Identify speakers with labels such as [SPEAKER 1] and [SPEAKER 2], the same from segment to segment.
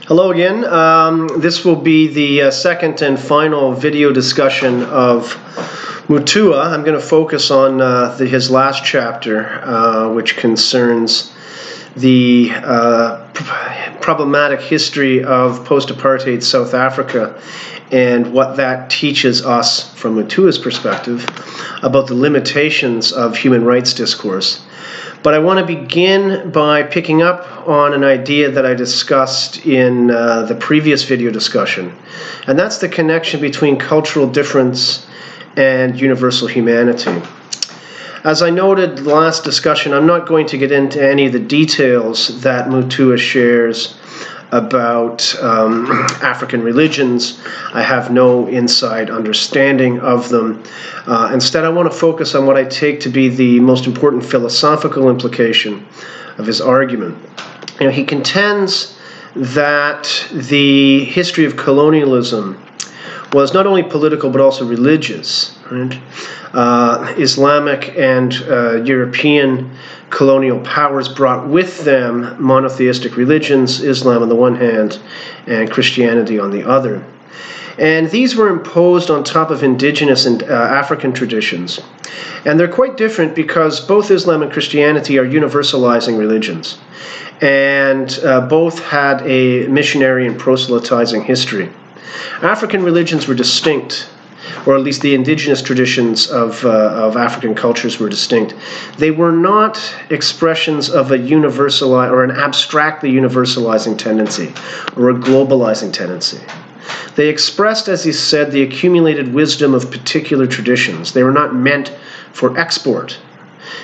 [SPEAKER 1] Hello again. This will be the second and final video discussion of Mutua. I'm going to focus on his last chapter, which concerns the problematic history of post-apartheid South Africa and what that teaches us from Mutua's perspective about the limitations of human rights discourse. But I want to begin by picking up on an idea that I discussed in the previous video discussion, and that's the connection between cultural difference and universal humanity. As I noted in the last discussion, I'm not going to get into any of the details that Mutua shares about African religions. I have no inside understanding of them. Instead, I want to focus on what I take to be the most important philosophical implication of his argument. He contends that the history of colonialism was not only political but also religious. Right? Islamic and European colonial powers brought with them monotheistic religions, Islam on the one hand and Christianity on the other. And these were imposed on top of indigenous and African traditions. And they're quite different because both Islam and Christianity are universalizing religions. And both had a missionary and proselytizing history. African religions were distinct, or at least the indigenous traditions of African cultures were distinct. They were not expressions of a universal or an abstractly universalizing tendency or a globalizing tendency. They expressed, as he said, the accumulated wisdom of particular traditions. They were not meant for export.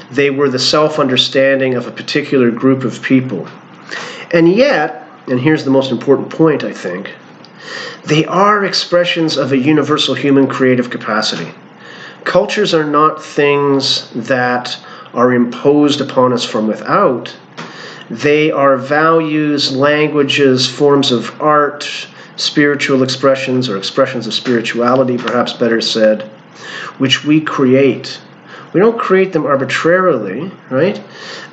[SPEAKER 1] They were the self-understanding of a particular group of people. And yet, and here's the most important point, I think, they are expressions of a universal human creative capacity. Cultures are not things that are imposed upon us from without. They are values, languages, forms of art, spiritual expressions, or expressions of spirituality, perhaps better said, which we create. We don't create them arbitrarily, right?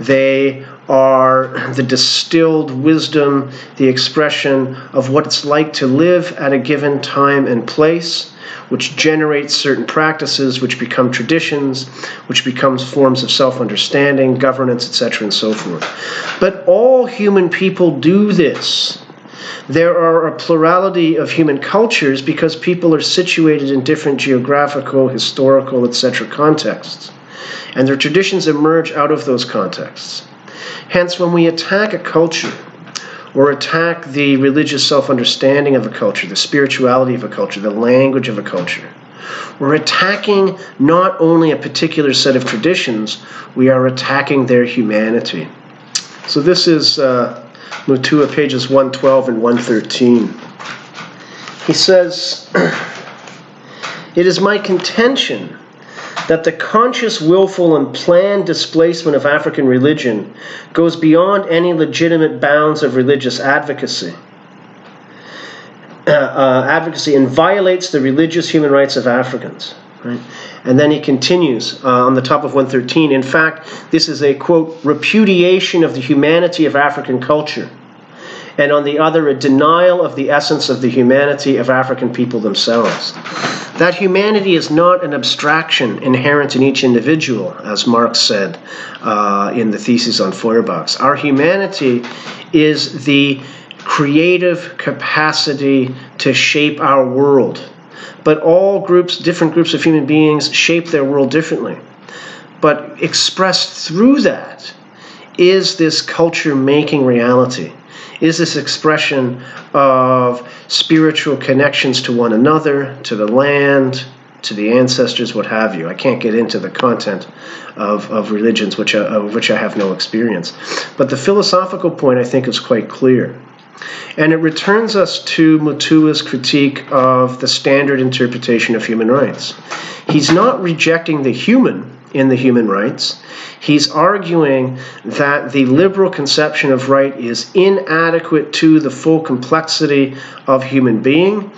[SPEAKER 1] They are the distilled wisdom, the expression of what it's like to live at a given time and place, which generates certain practices, which become traditions, which becomes forms of self-understanding, governance, etc., and so forth. But all human people do this. There are a plurality of human cultures because people are situated in different geographical, historical, etc. contexts. And their traditions emerge out of those contexts. Hence, when we attack a culture, or attack the religious self-understanding of a culture, the spirituality of a culture, the language of a culture, we're attacking not only a particular set of traditions, we are attacking their humanity. So this is Mutua, pages 112 and 113. He says, "It is my contention that the conscious, willful, and planned displacement of African religion goes beyond any legitimate bounds of religious advocacy and violates the religious human rights of Africans." Right? And then he continues on the top of 113, "In fact, this is a, quote, repudiation of the humanity of African culture, and on the other, a denial of the essence of the humanity of African people themselves. That humanity is not an abstraction inherent in each individual, as Marx said in the Theses on Feuerbach's. Our humanity is the creative capacity to shape our world. But all groups, different groups of human beings, shape their world differently. But expressed through that is this culture-making reality. Is this expression of spiritual connections to one another, to the land, to the ancestors, what have you. I can't get into the content of religions of which I have no experience. But the philosophical point, I think, is quite clear. And it returns us to Mutua's critique of the standard interpretation of human rights. He's not rejecting the human in the human rights. He's arguing that the liberal conception of right is inadequate to the full complexity of human being,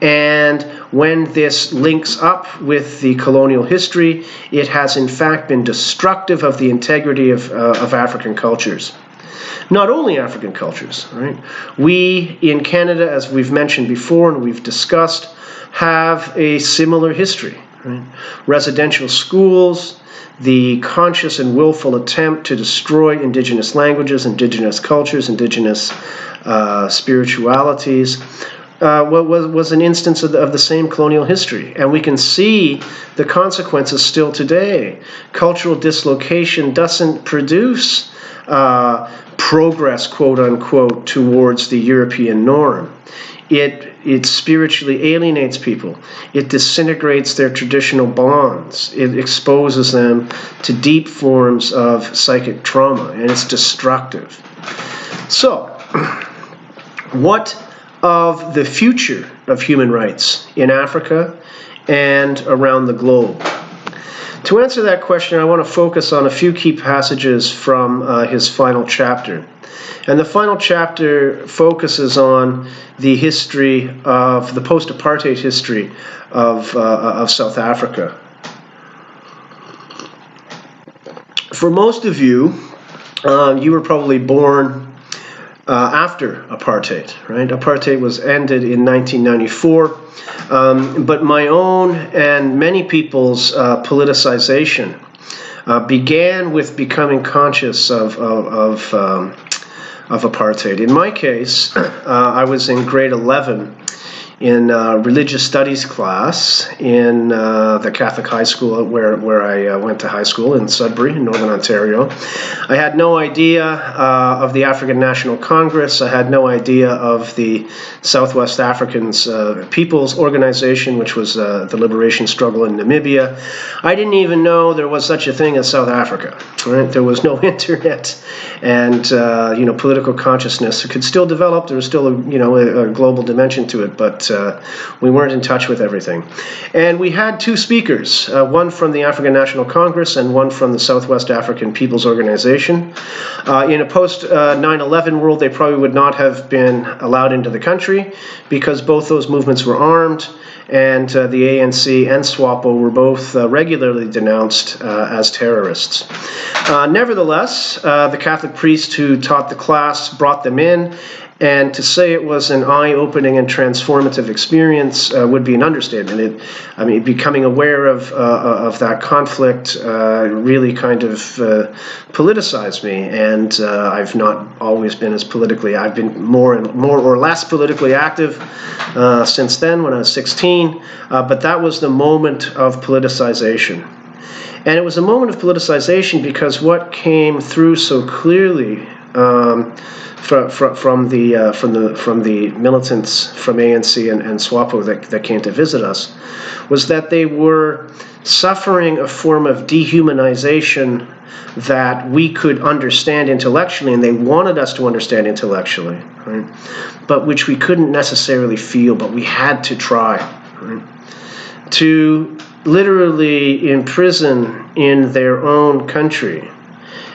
[SPEAKER 1] and when this links up with the colonial history, it has in fact been destructive of the integrity of African cultures. Not only African cultures, right? We in Canada, as we've mentioned before and we've discussed, have a similar history, right? Residential schools, the conscious and willful attempt to destroy indigenous languages, indigenous cultures, indigenous spiritualities, was an instance of the same colonial history. And we can see the consequences still today. Cultural dislocation doesn't produce progress, quote unquote, towards the European norm. It spiritually alienates people. It disintegrates their traditional bonds. It exposes them to deep forms of psychic trauma, and it's destructive. So, what of the future of human rights in Africa and around the globe? To answer that question, I want to focus on a few key passages from his final chapter. And the final chapter focuses on the history of the post-apartheid history of South Africa. For most of you, you were probably born after apartheid, right? Apartheid was ended in 1994, but my own and many people's politicization began with becoming conscious of apartheid. In my case, I was in grade 11 in religious studies class in the Catholic high school where I went to high school in Sudbury, in Northern Ontario. I had no idea of the African National Congress. I had no idea of the Southwest Africans People's Organization, which was the liberation struggle in Namibia. I didn't even know there was such a thing as South Africa. Right? There was no internet, and political consciousness could still develop. There was still a global dimension to it, but we weren't in touch with everything. And we had two speakers, one from the African National Congress and one from the Southwest African People's Organization. In a post-9/11 world, they probably would not have been allowed into the country because both those movements were armed, and the ANC and SWAPO were both regularly denounced as terrorists. Nevertheless, the Catholic priest who taught the class brought them in, and to say it was an eye-opening and transformative experience would be an understatement. Becoming aware of that conflict really kind of politicized me, and I've not always been as politically. I've been more or less politically active since then, when I was 16. But that was the moment of politicization. And it was a moment of politicization because what came through so clearly from the militants from ANC and SWAPO that came to visit us was that they were suffering a form of dehumanization that we could understand intellectually, and they wanted us to understand intellectually, right? But which we couldn't necessarily feel, but we had to try, right? To literally imprison in their own country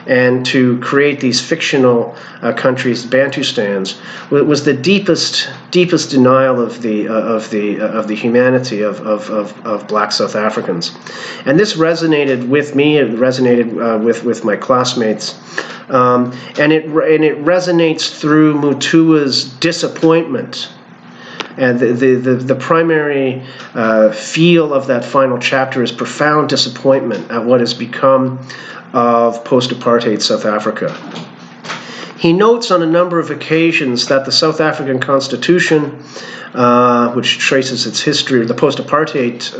[SPEAKER 1] and to create these fictional countries, Bantustans, was the deepest denial of the humanity of Black South Africans, and this resonated with me. It resonated with my classmates, and it resonates through Mutua's disappointment. And the primary feel of that final chapter is profound disappointment at what has become of post-apartheid South Africa. He notes on a number of occasions that the South African Constitution, which traces its history, the post-apartheid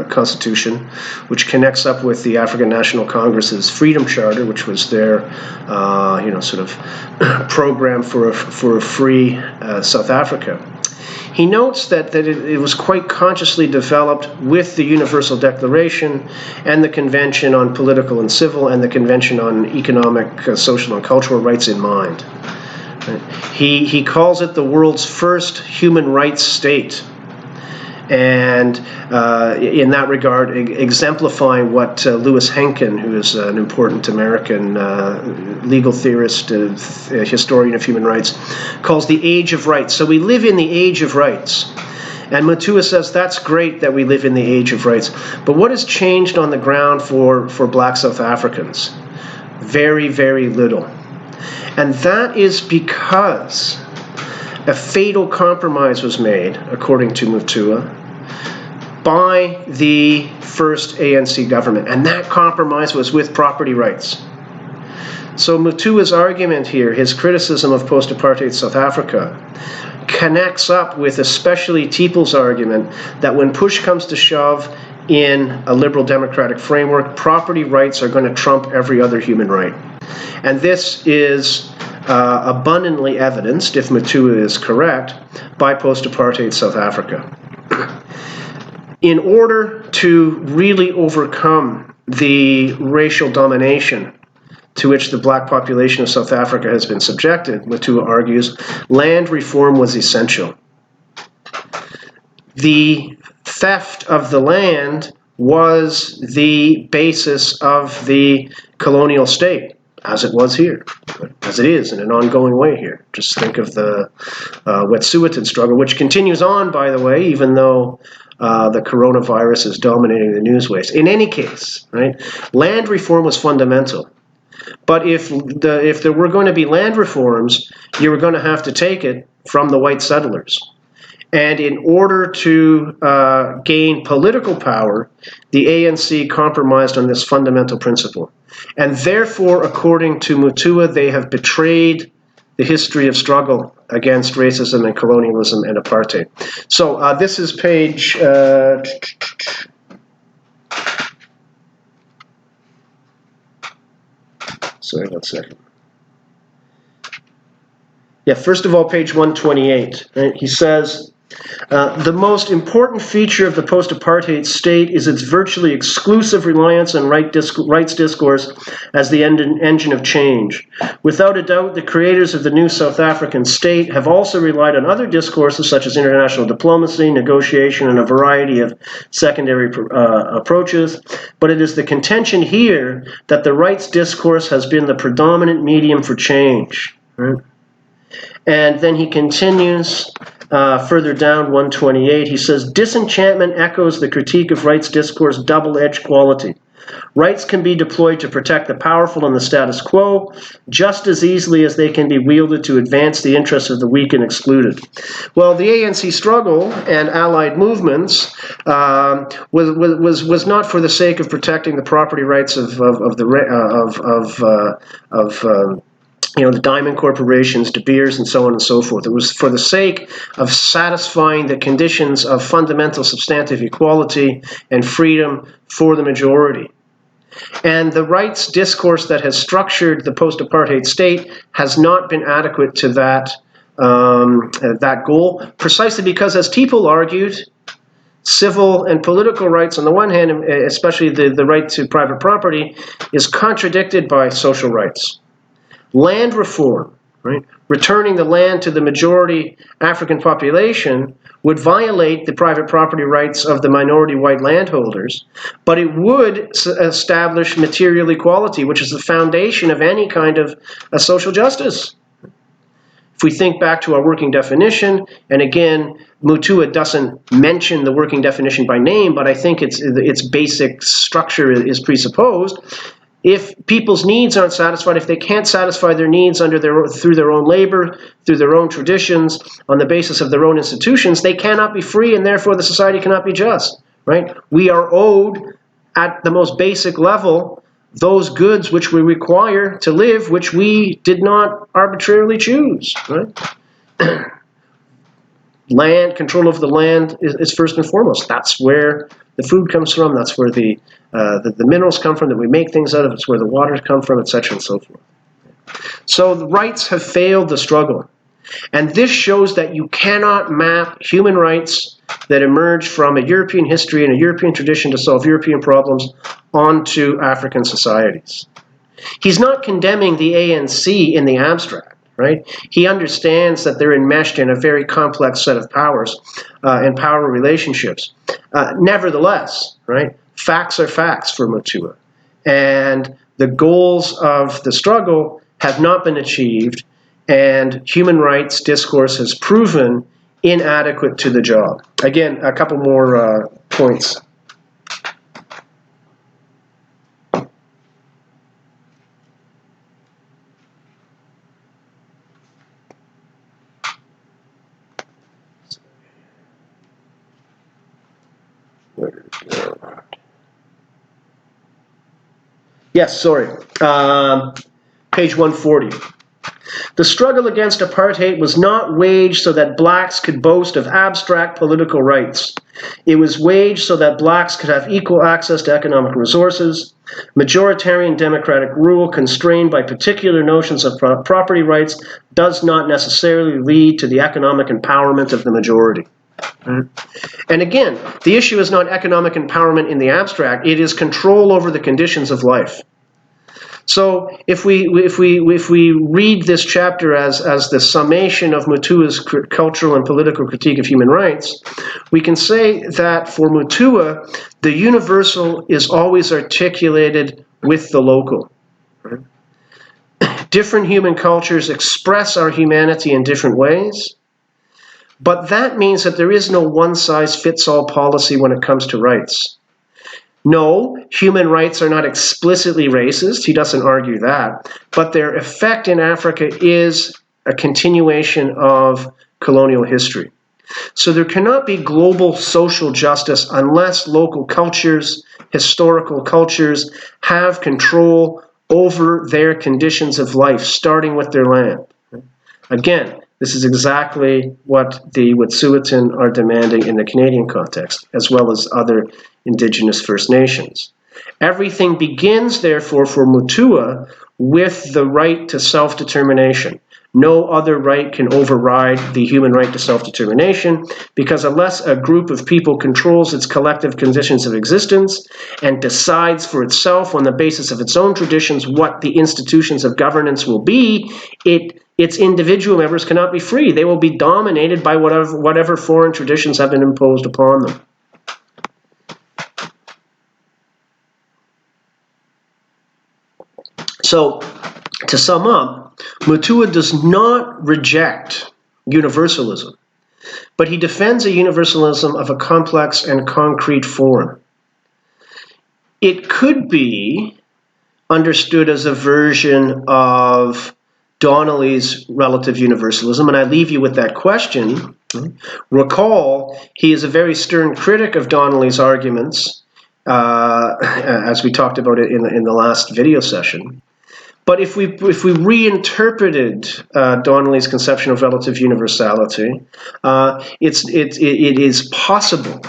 [SPEAKER 1] Constitution, which connects up with the African National Congress's Freedom Charter, which was their, sort of program for a free South Africa. He notes that it was quite consciously developed with the Universal Declaration and the Convention on Political and Civil and the Convention on Economic, Social, and Cultural Rights in mind. He calls it the world's first human rights state, and in that regard, exemplifying what Louis Henkin, who is an important American legal theorist, historian of human rights, calls the age of rights. So we live in the age of rights. And Mutua says that's great that we live in the age of rights. But what has changed on the ground for Black South Africans? Very, very little. And that is because a fatal compromise was made, according to Mutua, by the first ANC government. And that compromise was with property rights. So Mutua's argument here, his criticism of post-apartheid South Africa, connects up with especially Teeple's argument that when push comes to shove in a liberal democratic framework, property rights are going to trump every other human right. And this is abundantly evidenced, if Mutua is correct, by post-apartheid South Africa. In order to really overcome the racial domination to which the black population of South Africa has been subjected, Mutua argues, land reform was essential. The theft of the land was the basis of the colonial state, as it was here, as it is in an ongoing way here. Just think of the Wet'suwet'en struggle, which continues on, by the way, even though the coronavirus is dominating the newswaves. In any case, right, land reform was fundamental. But if there were going to be land reforms, you were going to have to take it from the white settlers. And in order to gain political power, the ANC compromised on this fundamental principle. And therefore, according to Mutua, they have betrayed the history of struggle against racism and colonialism and apartheid. So this is page... Sorry, 1 second. Yeah, first of all, page 128. Right? He says, the most important feature of the post-apartheid state is its virtually exclusive reliance on rights discourse as the engine of change. Without a doubt, the creators of the new South African state have also relied on other discourses such as international diplomacy, negotiation, and a variety of secondary approaches, but it is the contention here that the rights discourse has been the predominant medium for change. Right? And then he continues further down, 128. He says, disenchantment echoes the critique of rights discourse double-edged quality. Rights can be deployed to protect the powerful and the status quo just as easily as they can be wielded to advance the interests of the weak and excluded. Well, the ANC struggle and allied movements was not for the sake of protecting the property rights of the diamond corporations, De Beers, and so on and so forth. It was for the sake of satisfying the conditions of fundamental substantive equality and freedom for the majority. And the rights discourse that has structured the post-apartheid state has not been adequate to that goal, precisely because, as Teeple argued, civil and political rights on the one hand, especially the right to private property, is contradicted by social rights. Land reform, right, returning the land to the majority African population, would violate the private property rights of the minority white landholders, but it would establish material equality, which is the foundation of any kind of social justice. If we think back to our working definition, and again, Mutua doesn't mention the working definition by name, but I think its basic structure is presupposed. If people's needs aren't satisfied, if they can't satisfy their needs through their own labor, through their own traditions, on the basis of their own institutions, they cannot be free, and therefore the society cannot be just. Right? We are owed, at the most basic level, those goods which we require to live, which we did not arbitrarily choose. Right? Land, control of the land is first and foremost. That's where the food comes from. That's where the minerals come from that we make things out of. It's where the waters come from, etc. and so forth. So the rights have failed the struggle. And this shows that you cannot map human rights that emerge from a European history and a European tradition to solve European problems onto African societies. He's not condemning the ANC in the abstract. Right? He understands that they're enmeshed in a very complex set of powers and power relationships. Nevertheless, right, facts are facts for Mutua. And the goals of the struggle have not been achieved, and human rights discourse has proven inadequate to the job. Again, a couple more points. Yes, sorry. Page 140. The struggle against apartheid was not waged so that blacks could boast of abstract political rights. It was waged so that blacks could have equal access to economic resources. Majoritarian democratic rule constrained by particular notions of property rights does not necessarily lead to the economic empowerment of the majority. And again, the issue is not economic empowerment in the abstract, it is control over the conditions of life. So if we read this chapter as the summation of Mutua's cultural and political critique of human rights, we can say that for Mutua, the universal is always articulated with the local. Right? Different human cultures express our humanity in different ways, but that means that there is no one-size-fits-all policy when it comes to rights. No, human rights are not explicitly racist. He doesn't argue that. But their effect in Africa is a continuation of colonial history. So there cannot be global social justice unless local cultures, historical cultures, have control over their conditions of life, starting with their land. Again, this is exactly what the Wet'suwet'en are demanding in the Canadian context, as well as other Indigenous First Nations. Everything begins, therefore, for Mutua with the right to self-determination. No other right can override the human right to self-determination, because unless a group of people controls its collective conditions of existence and decides for itself on the basis of its own traditions what the institutions of governance will be, its individual members cannot be free. They will be dominated by whatever foreign traditions have been imposed upon them. So, to sum up, Mutua does not reject universalism, but he defends a universalism of a complex and concrete form. It could be understood as a version of Donnelly's relative universalism, and I leave you with that question. Recall, he is a very stern critic of Donnelly's arguments, as we talked about it in the last video session. But if we reinterpreted Donnelly's conception of relative universality, it is possible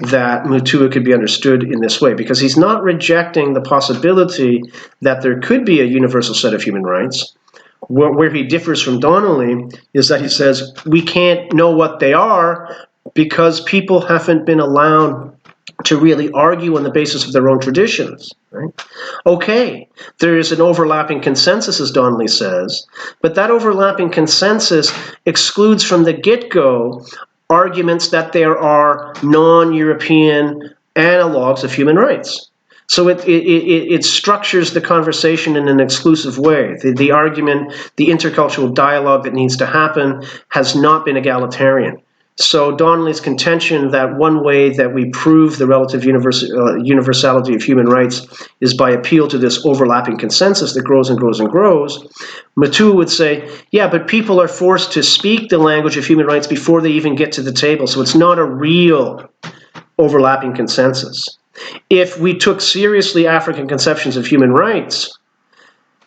[SPEAKER 1] that Mutua could be understood in this way, because he's not rejecting the possibility that there could be a universal set of human rights. Where he differs from Donnelly is that he says we can't know what they are because people haven't been allowed to really argue on the basis of their own traditions. Right? Okay, there is an overlapping consensus, as Donnelly says, but that overlapping consensus excludes from the get-go arguments that there are non-European analogs of human rights. So it structures the conversation in an exclusive way. The argument, the intercultural dialogue that needs to happen has not been egalitarian. So Donnelly's contention that one way that we prove the relative universality of human rights is by appeal to this overlapping consensus that grows and grows and grows, Mutua would say, yeah, but people are forced to speak the language of human rights before they even get to the table, so it's not a real overlapping consensus. If we took seriously African conceptions of human rights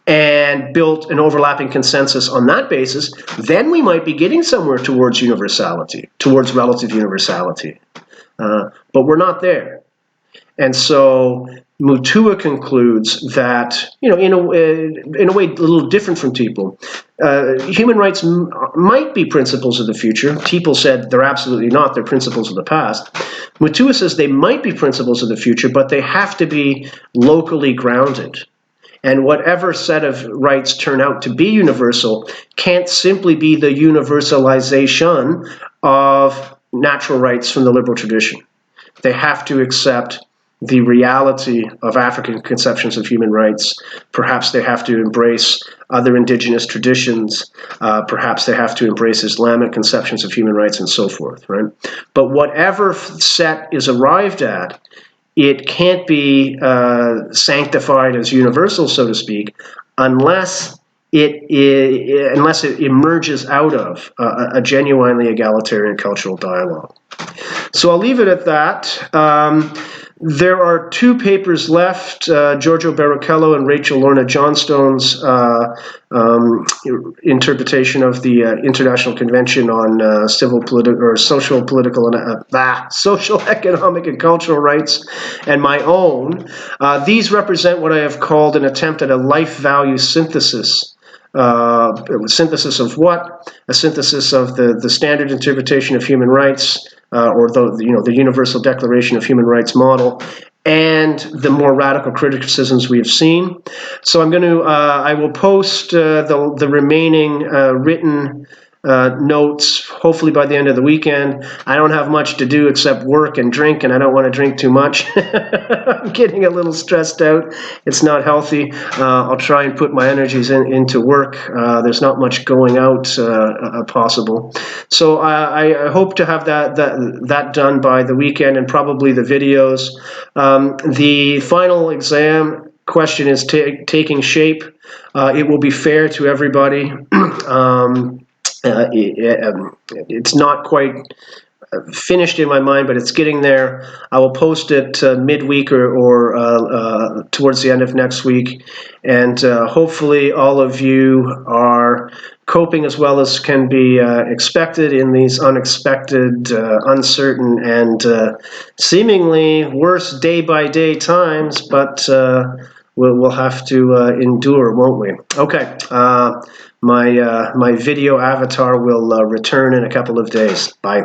[SPEAKER 1] and built an overlapping consensus on that basis, then we might be getting somewhere towards universality, towards relative universality. But we're not there. And so Mutua concludes that, in a way a little different from Teeple, human rights might be principles of the future. Teeple said they're absolutely not, they're principles of the past. Mutua says they might be principles of the future, but they have to be locally grounded. And whatever set of rights turn out to be universal can't simply be the universalization of natural rights from the liberal tradition. They have to accept the reality of African conceptions of human rights. Perhaps they have to embrace other indigenous traditions. Perhaps they have to embrace Islamic conceptions of human rights and so forth, right? But whatever set is arrived at, it can't be sanctified as universal, so to speak, unless it emerges out of a genuinely egalitarian cultural dialogue. So I'll leave it at that. There are 2 papers left, Giorgio Barrichello and Rachel Lorna Johnstone's interpretation of the International Convention on Social, Political, and Social, Economic, and Cultural Rights, and my own. These represent what I have called an attempt at a life value synthesis. Synthesis of what? A synthesis of the standard interpretation of human rights, or the Universal Declaration of Human Rights model, and the more radical criticisms we have seen. So I will post the remaining written notes, hopefully by the end of the weekend. I don't have much to do except work and drink, and I don't want to drink too much. I'm getting a little stressed out. It's not healthy. I'll try and put my energies into work. There's not much going out possible. So I hope to have that done by the weekend, and probably the videos. The final exam question is taking shape. It will be fair to everybody. It's not quite finished in my mind, but it's getting there. I will post it midweek or towards the end of next week, and hopefully all of you are coping as well as can be expected in these unexpected, uncertain, and seemingly worse day-by-day times, but we'll have to endure, won't we? Okay. My video avatar will return in a couple of days. Bye.